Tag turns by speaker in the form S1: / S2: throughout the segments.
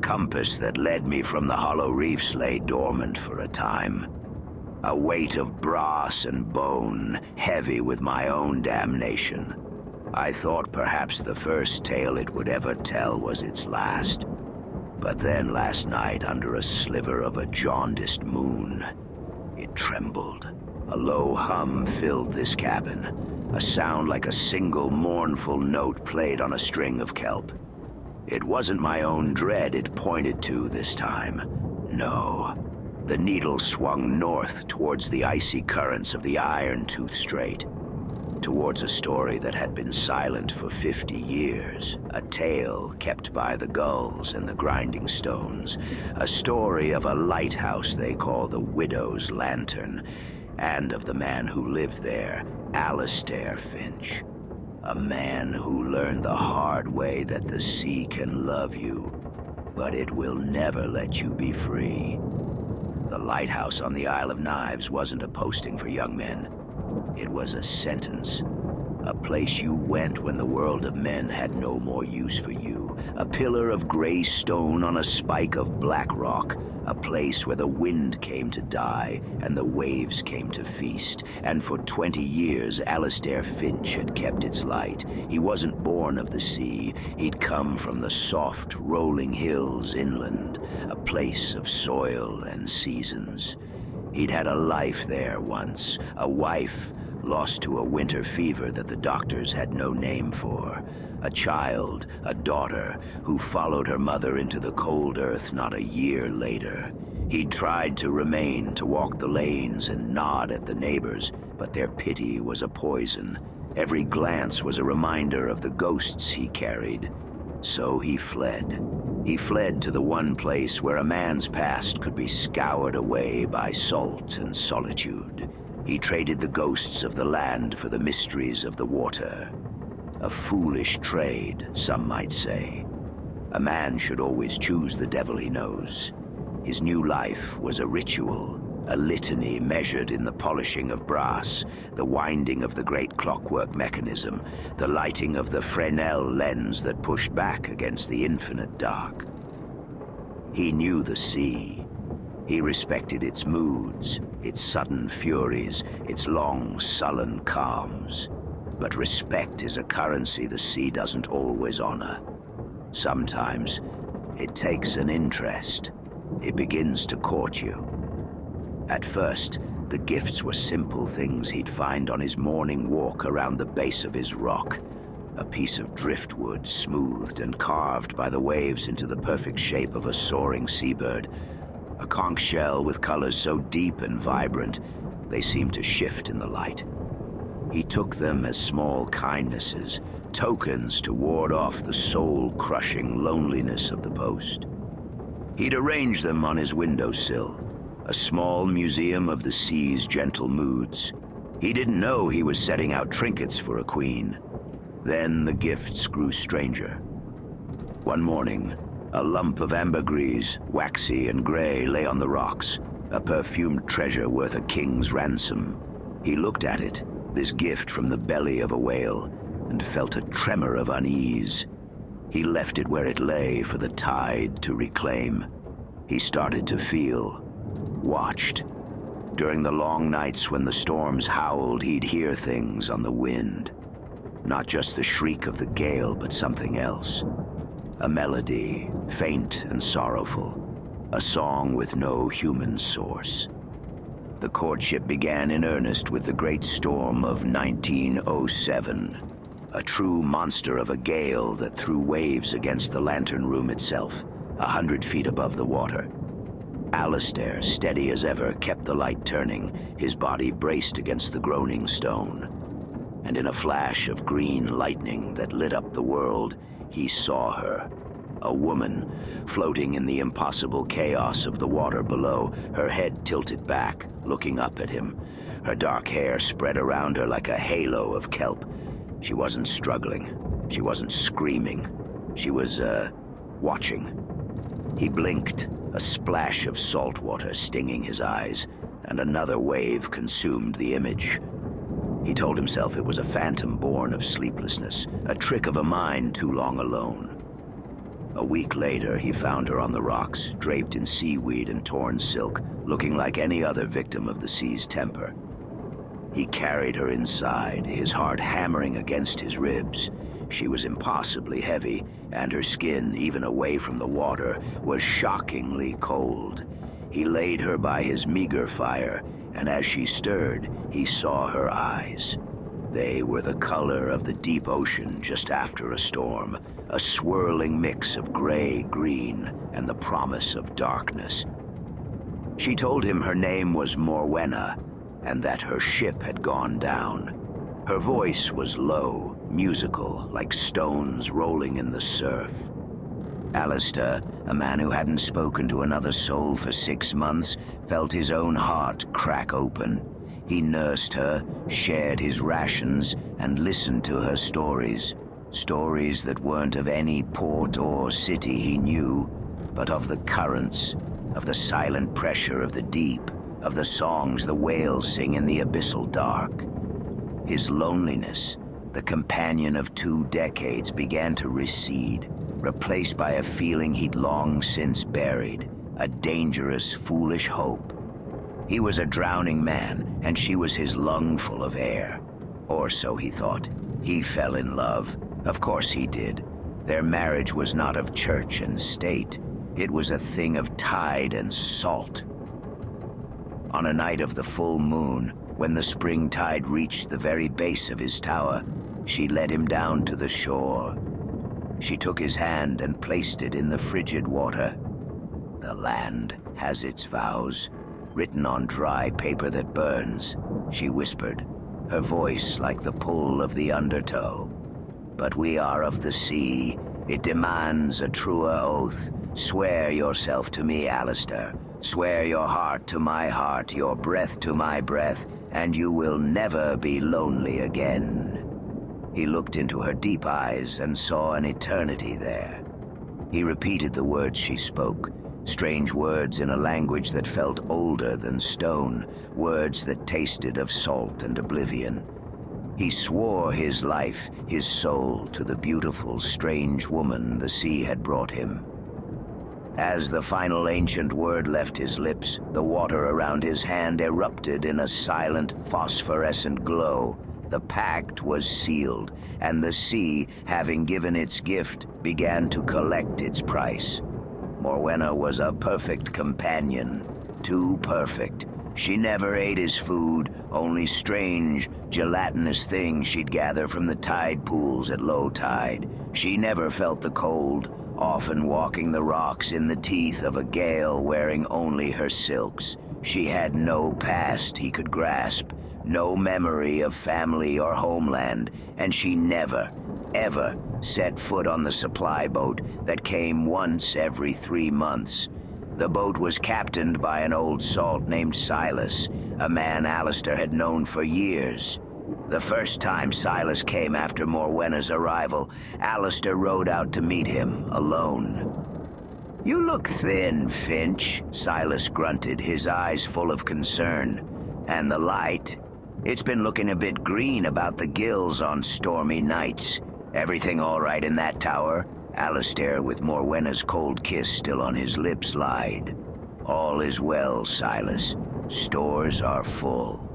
S1: compass that led me from the hollow reefs lay dormant for a time. A weight of brass and bone, heavy with my own damnation. I thought perhaps the first tale it would ever tell was its last. But then last night, under a sliver of a jaundiced moon, it trembled. A low hum filled this cabin, a sound like a single mournful note played on a string of kelp. It wasn't my own dread it pointed to this time. No. The needle swung north towards the icy currents of the Iron Tooth Strait, towards a story that had been silent for 50 years, a tale kept by the gulls and the grinding stones, a story of a lighthouse they call the Widow's Lantern, and of the man who lived there, Alistair Finch. A man who learned the hard way that the sea can love you, but it will never let you be free. The lighthouse on the Isle of Knives wasn't a posting for young men. It was a sentence. A place you went when the world of men had no more use for you. A pillar of gray stone on a spike of black rock. A place where the wind came to die and the waves came to feast. And for 20 years, Alistair Finch had kept its light. He wasn't born of the sea. He'd come from the soft, rolling hills inland, a place of soil and seasons. He'd had a life there once, a wife, lost to a winter fever that the doctors had no name for. A child, a daughter, who followed her mother into the cold earth not a year later. He tried to remain, to walk the lanes and nod at the neighbors, but their pity was a poison. Every glance was a reminder of the ghosts he carried. So he fled. He fled to the one place where a man's past could be scoured away by salt and solitude. He traded the ghosts of the land for the mysteries of the water. A foolish trade, some might say. A man should always choose the devil he knows. His new life was a ritual, a litany measured in the polishing of brass, the winding of the great clockwork mechanism, the lighting of the Fresnel lens that pushed back against the infinite dark. He knew the sea. He respected its moods, its sudden furies, its long, sullen calms. But respect is a currency the sea doesn't always honor. Sometimes it takes an interest. It begins to court you. At first, the gifts were simple things he'd find on his morning walk around the base of his rock. A piece of driftwood smoothed and carved by the waves into the perfect shape of a soaring seabird. A conch shell with colors so deep and vibrant, they seemed to shift in the light. He took them as small kindnesses, tokens to ward off the soul-crushing loneliness of the post. He'd arrange them on his windowsill, a small museum of the sea's gentle moods. He didn't know he was setting out trinkets for a queen. Then the gifts grew stranger. One morning, a lump of ambergris, waxy and gray, lay on the rocks, a perfumed treasure worth a king's ransom. He looked at it, this gift from the belly of a whale, and felt a tremor of unease. He left it where it lay for the tide to reclaim. He started to feel, watched. During the long nights when the storms howled, he'd hear things on the wind. Not just the shriek of the gale, but something else. A melody, faint and sorrowful. A song with no human source. The courtship began in earnest with the great storm of 1907. A true monster of a gale that threw waves against the lantern room itself, 100 feet above the water. Alistair, steady as ever, kept the light turning, his body braced against the groaning stone. And in a flash of green lightning that lit up the world, he saw her. A woman, floating in the impossible chaos of the water below, her head tilted back, looking up at him. Her dark hair spread around her like a halo of kelp. She wasn't struggling. She wasn't screaming. She was, watching. He blinked, a splash of salt water stinging his eyes, and another wave consumed the image. He told himself it was a phantom born of sleeplessness, a trick of a mind too long alone. A week later, he found her on the rocks, draped in seaweed and torn silk, looking like any other victim of the sea's temper. He carried her inside, his heart hammering against his ribs. She was impossibly heavy, and her skin, even away from the water, was shockingly cold. He laid her by his meager fire, and as she stirred, he saw her eyes. They were the color of the deep ocean just after a storm, a swirling mix of gray-green and the promise of darkness. She told him her name was Morwenna, and that her ship had gone down. Her voice was low, musical, like stones rolling in the surf. Alistair, a man who hadn't spoken to another soul for 6 months, felt his own heart crack open. He nursed her, shared his rations, and listened to her stories. Stories that weren't of any port or city he knew, but of the currents, of the silent pressure of the deep, of the songs the whales sing in the abyssal dark. His loneliness, the companion of 2 decades, began to recede, replaced by a feeling he'd long since buried, a dangerous, foolish hope. He was a drowning man, and she was his lungful of air. Or so he thought. He fell in love. Of course he did. Their marriage was not of church and state. It was a thing of tide and salt. On a night of the full moon, when the spring tide reached the very base of his tower, she led him down to the shore. She took his hand and placed it in the frigid water. The land has its vows, written on dry paper that burns, she whispered, her voice like the pull of the undertow. But we are of the sea. It demands a truer oath. Swear yourself to me, Alistair. Swear your heart to my heart, your breath to my breath, and you will never be lonely again. He looked into her deep eyes and saw an eternity there. He repeated the words she spoke, strange words in a language that felt older than stone, words that tasted of salt and oblivion. He swore his life, his soul, to the beautiful, strange woman the sea had brought him. As the final ancient word left his lips, the water around his hand erupted in a silent, phosphorescent glow. The pact was sealed, and the sea, having given its gift, began to collect its price. Morwenna was a perfect companion, too perfect. She never ate his food, only strange, gelatinous things she'd gather from the tide pools at low tide. She never felt the cold, often walking the rocks in the teeth of a gale, wearing only her silks. She had no past he could grasp, no memory of family or homeland, and she never, ever set foot on the supply boat that came once every 3 months. The boat was captained by an old salt named Silas, a man Alistair had known for years. The first time Silas came after Morwenna's arrival, Alistair rowed out to meet him, alone. "You look thin, Finch," Silas grunted, his eyes full of concern. "And the light, it's been looking a bit green about the gills on stormy nights. Everything all right in that tower?" Alistair, with Morwenna's cold kiss still on his lips, lied. "All is well, Silas. Stores are full.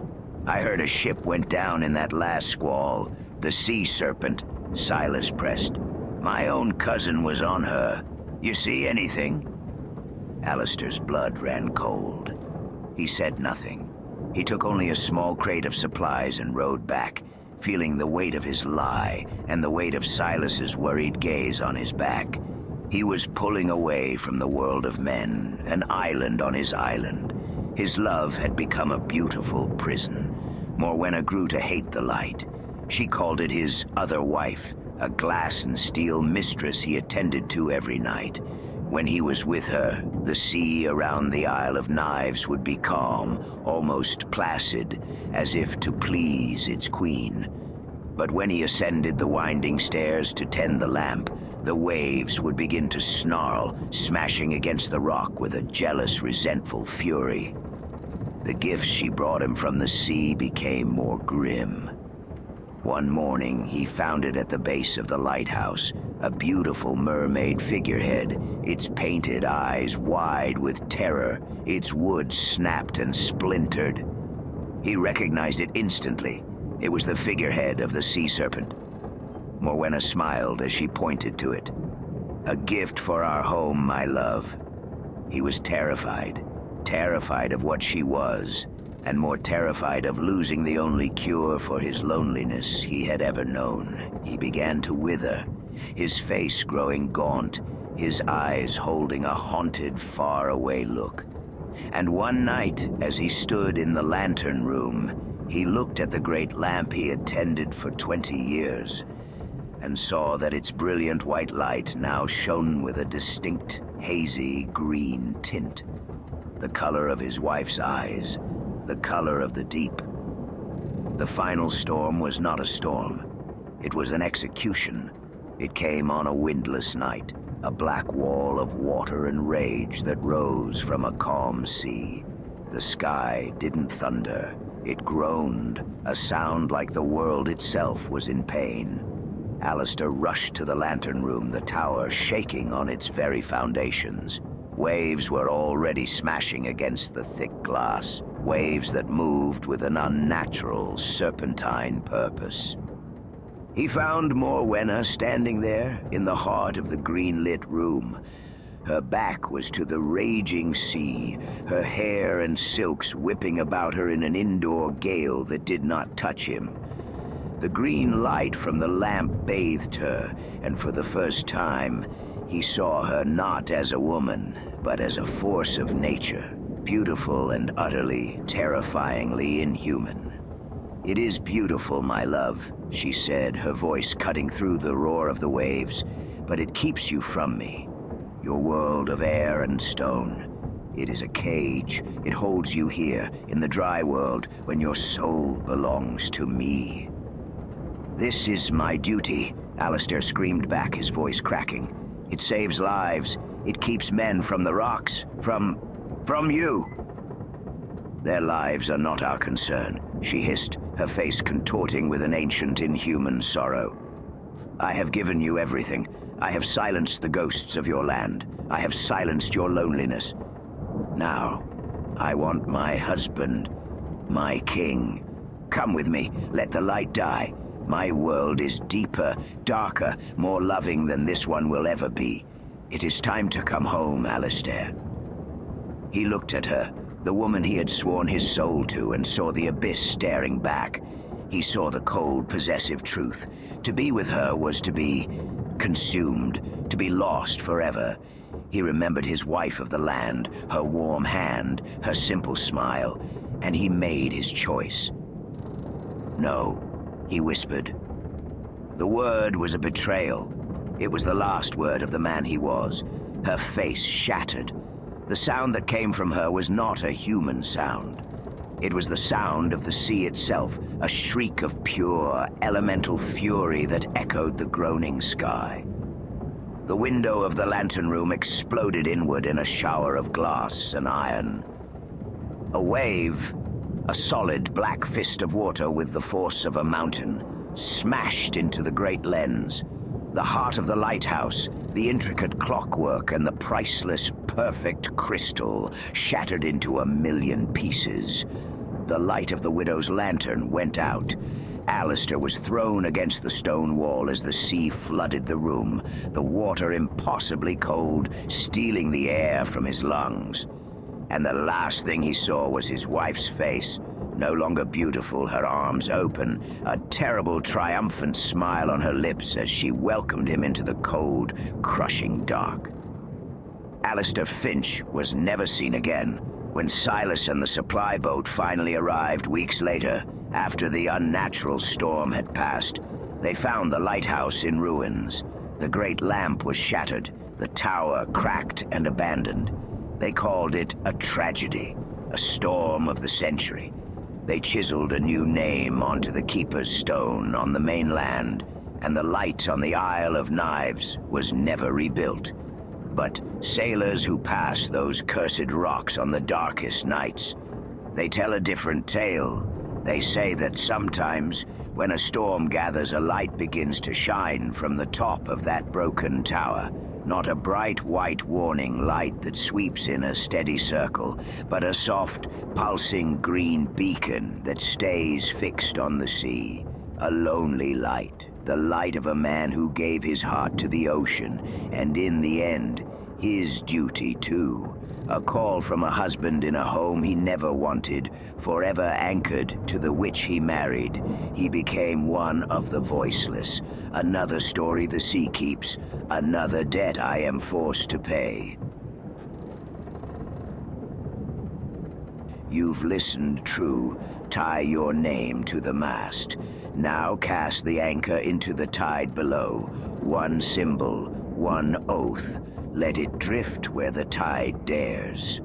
S1: I heard a ship went down in that last squall, the Sea Serpent," Silas pressed. "My own cousin was on her. You see anything?" Alistair's blood ran cold. He said nothing. He took only a small crate of supplies and rowed back, feeling the weight of his lie and the weight of Silas's worried gaze on his back. He was pulling away from the world of men, an island on his island. His love had become a beautiful prison. Morwenna grew to hate the light. She called it his other wife, a glass and steel mistress he attended to every night. When he was with her, the sea around the Isle of Knives would be calm, almost placid, as if to please its queen. But when he ascended the winding stairs to tend the lamp, the waves would begin to snarl, smashing against the rock with a jealous, resentful fury. The gifts she brought him from the sea became more grim. One morning, he found it at the base of the lighthouse, a beautiful mermaid figurehead, its painted eyes wide with terror, its wood snapped and splintered. He recognized it instantly. It was the figurehead of the sea serpent. Morwenna smiled as she pointed to it. "A gift for our home, my love." He was terrified of what she was, and more terrified of losing the only cure for his loneliness he had ever known. He began to wither, his face growing gaunt, his eyes holding a haunted, faraway look. And one night, as he stood in the lantern room, he looked at the great lamp he had tended for 20 years, and saw that its brilliant white light now shone with a distinct, hazy green tint. The color of his wife's eyes, the color of the deep. The final storm was not a storm. It was an execution. It came on a windless night, a black wall of water and rage that rose from a calm sea. The sky didn't thunder. It groaned, a sound like the world itself was in pain. Alistair rushed to the lantern room, the tower shaking on its very foundations. Waves were already smashing against the thick glass, waves that moved with an unnatural, serpentine purpose. He found Morwenna standing there in the heart of the green-lit room. Her back was to the raging sea, her hair and silks whipping about her in an indoor gale that did not touch him. The green light from the lamp bathed her, and for the first time, he saw her not as a woman, but as a force of nature, beautiful and utterly, terrifyingly inhuman. "It is beautiful, my love," she said, her voice cutting through the roar of the waves, "but it keeps you from me. Your world of air and stone. It is a cage. It holds you here, in the dry world, when your soul belongs to me." "This is my duty," Alistair screamed back, his voice cracking. "It saves lives. It keeps men from the rocks, from you." "Their lives are not our concern," she hissed, her face contorting with an ancient, inhuman sorrow. "I have given you everything. I have silenced the ghosts of your land. I have silenced your loneliness. Now, I want my husband, my king. Come with me, let the light die. My world is deeper, darker, more loving than this one will ever be. It is time to come home, Alistair." He looked at her, the woman he had sworn his soul to, and saw the abyss staring back. He saw the cold, possessive truth. To be with her was to be consumed, to be lost forever. He remembered his wife of the land, her warm hand, her simple smile, and he made his choice. "No," he whispered. The word was a betrayal. It was the last word of the man he was. Her face shattered. The sound that came from her was not a human sound. It was the sound of the sea itself, a shriek of pure, elemental fury that echoed the groaning sky. The window of the lantern room exploded inward in a shower of glass and iron. A wave, a solid black fist of water with the force of a mountain, smashed into the great lens. The heart of the lighthouse, the intricate clockwork and the priceless, perfect crystal shattered into a million pieces. The light of the widow's lantern went out. Alistair was thrown against the stone wall as the sea flooded the room, the water impossibly cold, stealing the air from his lungs. And the last thing he saw was his wife's face, no longer beautiful, her arms open, a terrible, triumphant smile on her lips as she welcomed him into the cold, crushing dark. Alistair Finch was never seen again. When Silas and the supply boat finally arrived weeks later, after the unnatural storm had passed, they found the lighthouse in ruins. The great lamp was shattered, the tower cracked and abandoned. They called it a tragedy, a storm of the century. They chiseled a new name onto the keeper's stone on the mainland, and the light on the Isle of Knives was never rebuilt. But sailors who pass those cursed rocks on the darkest nights, they tell a different tale, They say that sometimes, when a storm gathers, a light begins to shine from the top of that broken tower. Not a bright white warning light that sweeps in a steady circle, but a soft, pulsing green beacon that stays fixed on the sea. A lonely light, the light of a man who gave his heart to the ocean, and in the end, his duty too. A call from a husband in a home he never wanted, forever anchored to the witch he married. He became one of the voiceless. Another story the sea keeps, another debt I am forced to pay. You've listened true. Tie your name to the mast. Now cast the anchor into the tide below. One symbol, one oath. Let it drift where the tide dares.